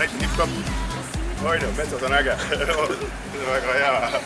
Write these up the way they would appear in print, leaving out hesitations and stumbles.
väike tipp-topp. Oinu, metsas on äge. Väga hea.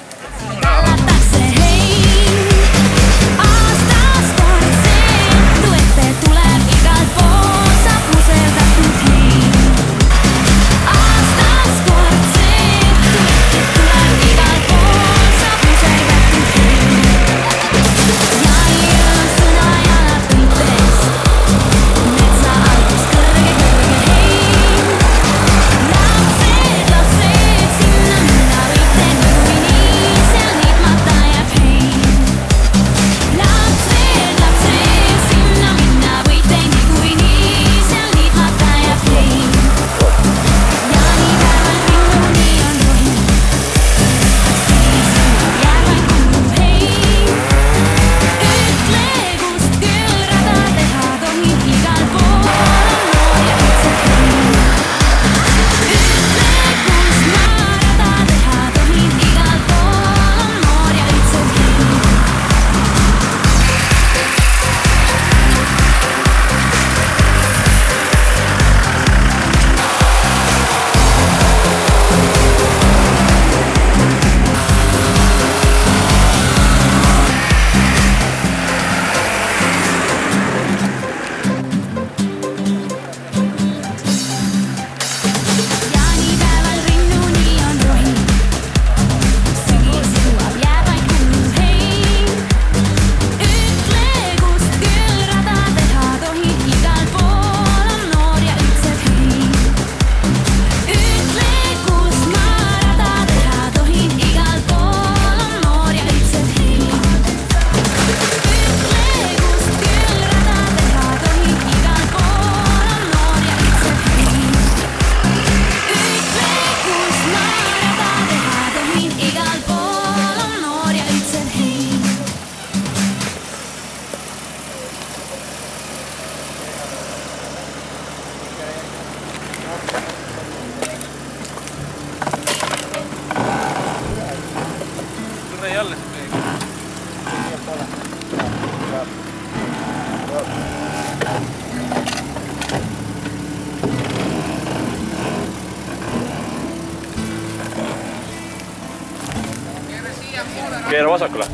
Keera vasakule.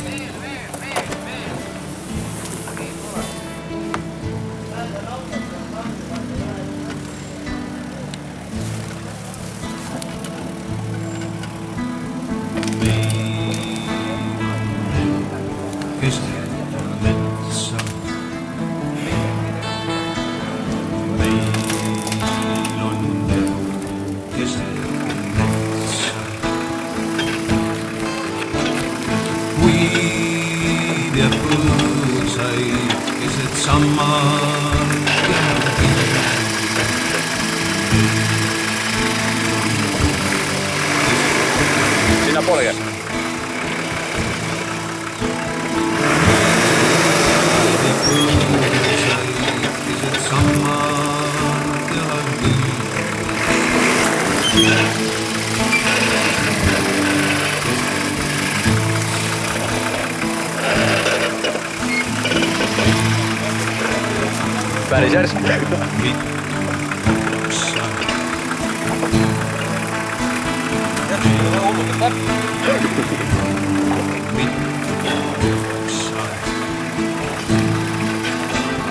Ja põõsaid keset sammal Sinna poole käes. Ja põõsaid keset sammal Päris järsk.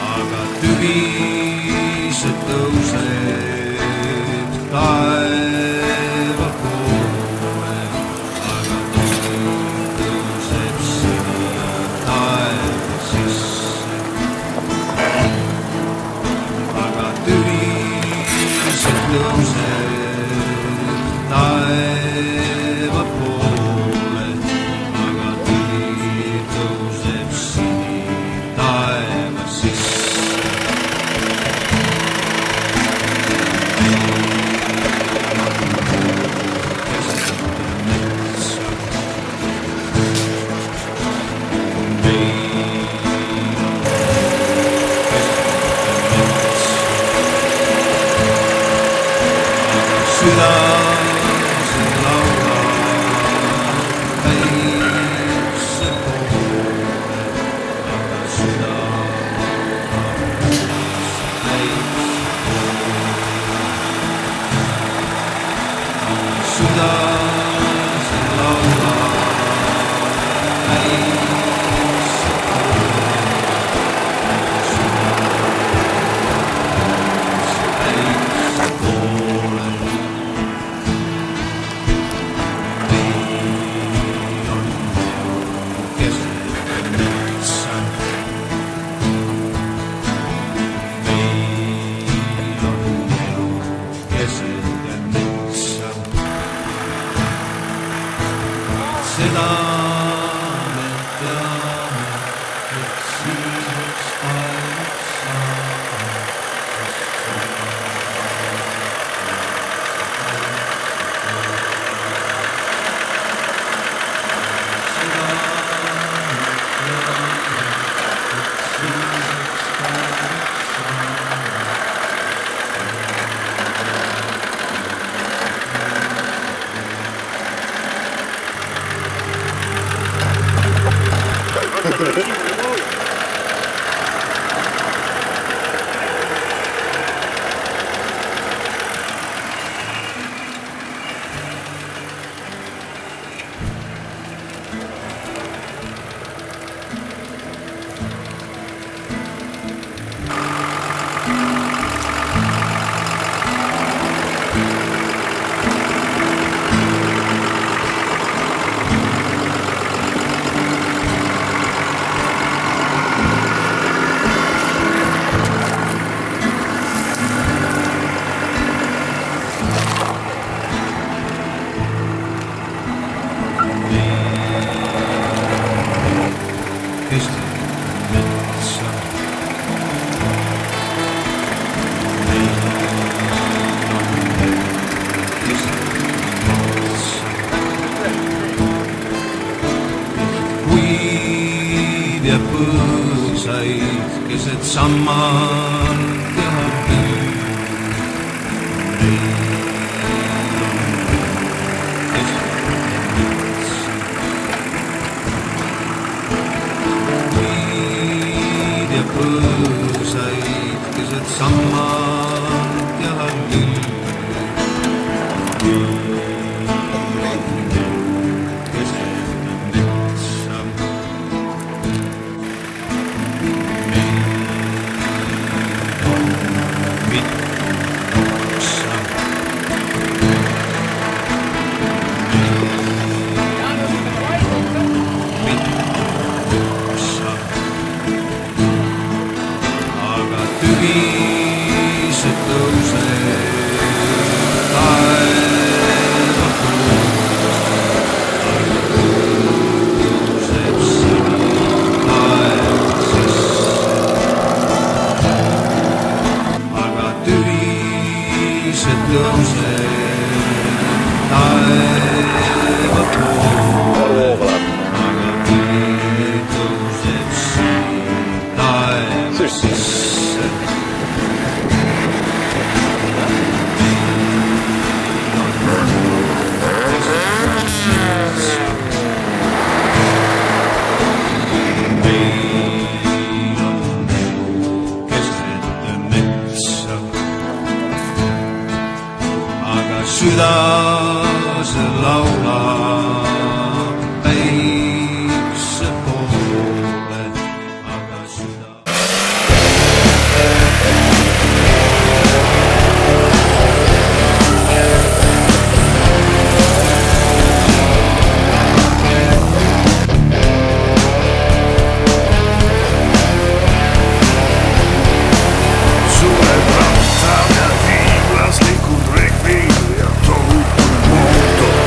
Aga tühised tõuseb taeva poole. Aga tühised tõuseb sini taeva sisse. Aga tühised tõuseb taeva poole. Aga tühi tõuseb sini taeva sisse. südase laula seda me teame, et siiseks taevaks saame. Seda me teame, et siiseks taevaks saame. Kuid ja põõsaid keset sammalt ja kuid ja põõsaid keset sammalt ja südase laula päikse poole, aga süda. Suured rattad ja hiiglaslikud rekviid ja tohutud mootor.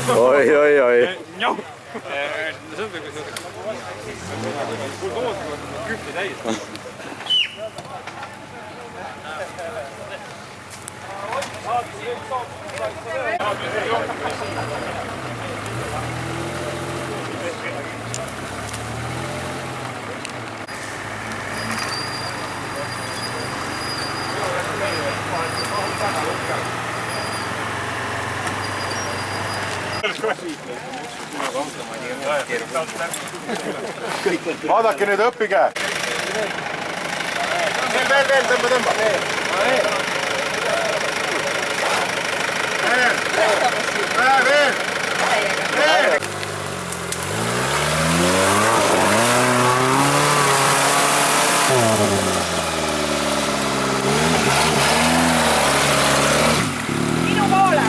Oi, oi, oi. Vaadake nüüd, õppige. Veel, tõmba. Veel. Minu poole.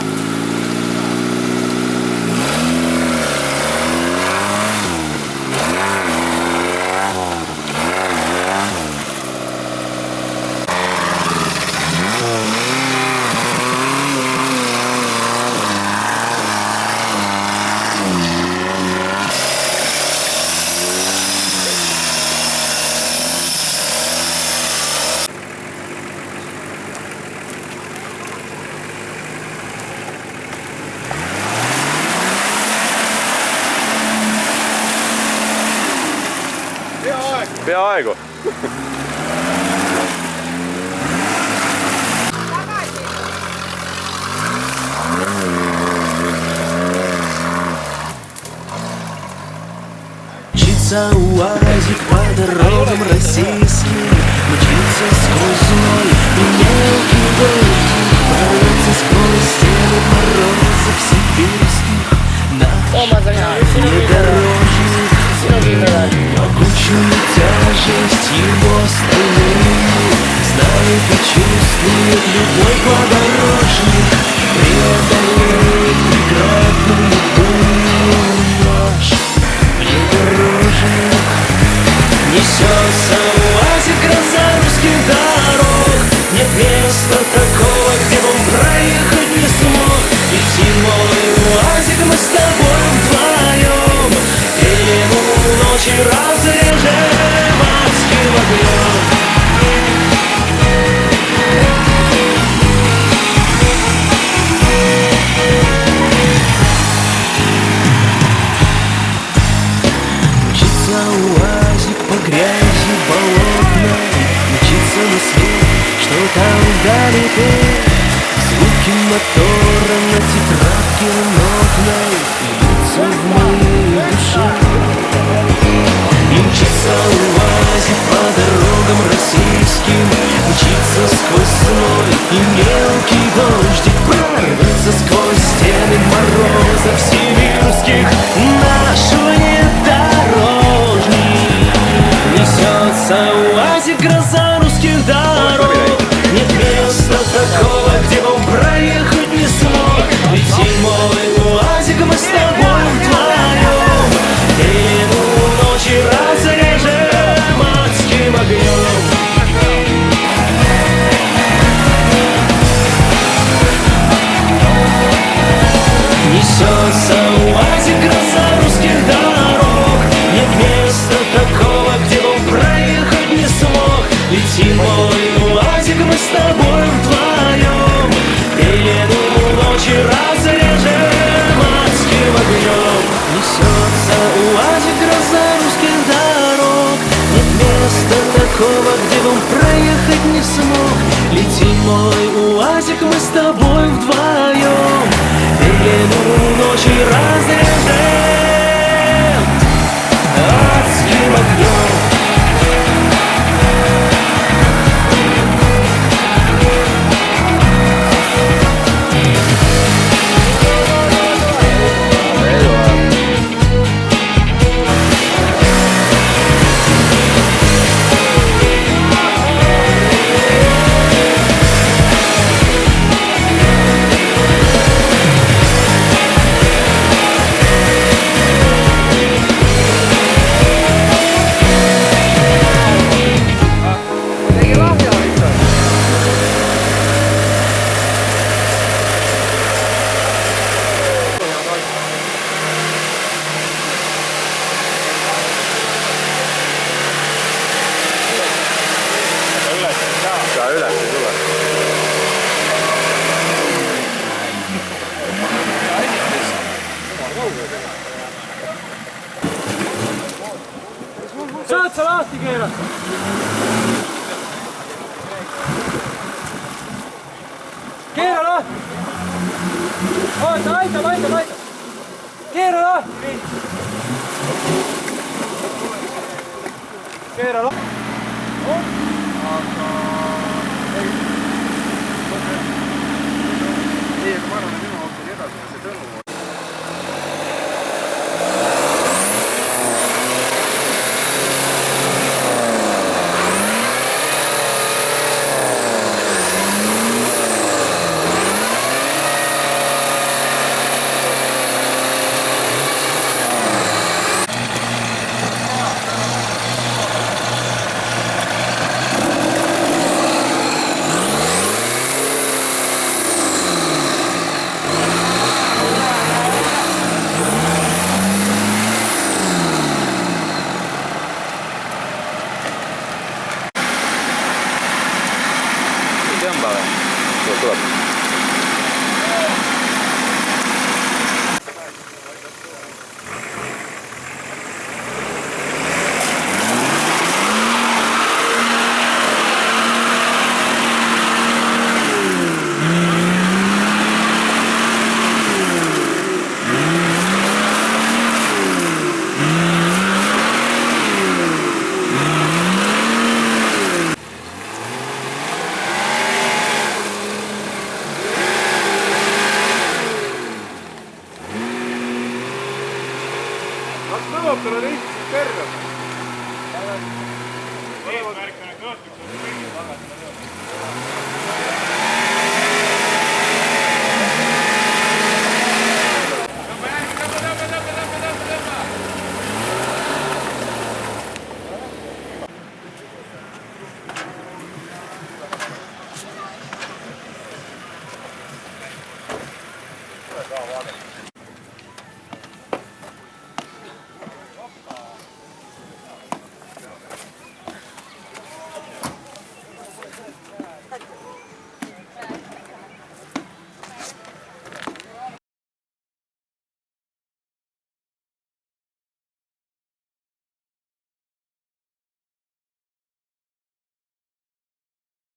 Peaaegu. Мчится УАЗик по дорогам российским, мчится сквозь зной и мелкий дождик, борется сквозь стены морозов сибирских. Наш внедорожник могучую тяжесть его стальные знает и чувствует любой подорожник, преодолеет преградную бурю. Наш внедорожник несется УАЗик, гроза русских дорог. Нет места такого, где бы он проехать не смог. Ведь мой УАЗик, мы с тобой вдвоем пелену ночи разрежем адским огнем. Мчится УАЗик по грязи болотной, мчится на свет, что там вдалеке. Звуки мотора на тетрадке нотной льются в моей душе. И мчится УАЗик по дорогам российским, мчится сквозь зной и мелкий дождик, прорвется сквозь стены морозов сибирских. Наш внедорожник несется УАЗик, гроза русских дорог. Нет места такого, где бы он проехать не смог. Ведь мой УАЗик, мы с тобой вдвоем пелену ночи разрежем адским огнем. Несется УАЗик, гроза русских дорог. Нет места такого, где бы он проехать не смог. Ведь мой УАЗик, мы с тобой вдвоем пелену ночи разрежем адским огнем. Несется УАЗик, гроза русских дорог. Нет места такого, где бы он проехать не смог. Лети, мой УАЗик, мы с тобой вдвоем пелену ночи разрежем адским огнем. lahti! Oota, aitab! Keera lahti! Keera lahti! Ei, aga ma arvan, et minu auto nii edasi, see Tõnu. Tuleb. Kas nõuab talle neid?